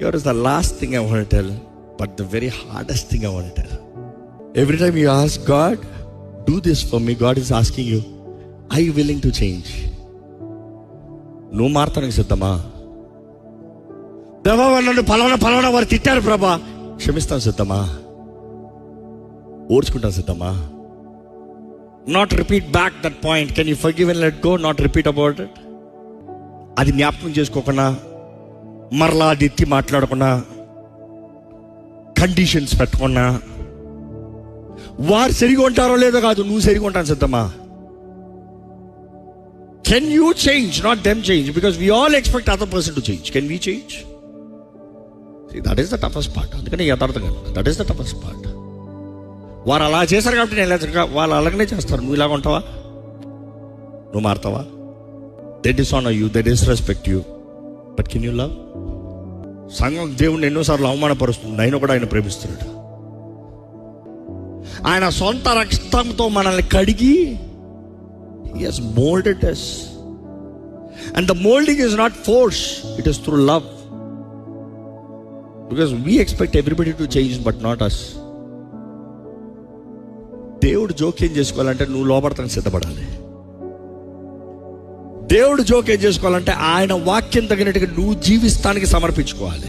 Here is the last thing I want to tell, but the very hardest thing I want to tell. Every time you ask God, do this for me, God is asking you, are you willing to change? నువ్వు మారతానికి సిద్ధమా? దేవా నన్ను పలానా వారు తిట్టారు ప్రభా, క్షమిస్తాను సిద్ధమా? ఓర్చుకుంటాను సిద్ధమా? Not repeat back that point. Can you forgive and let go? Not repeat about it. అది జ్ఞాపకం చేసుకోకుండా, మరలా అది ఎత్తి మాట్లాడకుండా, కండిషన్స్ పెట్టకుండా, వారు సరిగా ఉంటారో లేదో కాదు, నువ్వు సరిగా ఉంటాను సిద్ధమా? Can you change? Not them change, because we all expect other person to change. Can we change? That is the toughest part. అందుకని యథార్థంగా that is the toughest part. వారు అలా చేశారు కాబట్టి నేను ఇలా, వాళ్ళు అలాగనే చేస్తారు. నువ్వు ఇలాగ ఉంటావా? నువ్వు మారుతావా? They dishonour you, they disrespect you, but can you love? సంఘం దేవుడిని ఎన్నోసార్లు అవమానపరుస్తుంది, అయినా కూడా ఆయన ప్రేమిస్తున్నాడు. ఆయన సొంత రక్తంతో మనల్ని కడిగి he has molded us, and the molding is not force, it is through love, because we expect everybody to change but not us. దేవుడు జోక్యం చేసుకోవాలంటే నువ్వు లోపడతానికి సిద్ధపడాలి. దేవుడు జోక్యం చేసుకోవాలంటే ఆయన వాక్యం తగినట్టుగా నువ్వు జీవిస్తానికి సమర్పించుకోవాలి.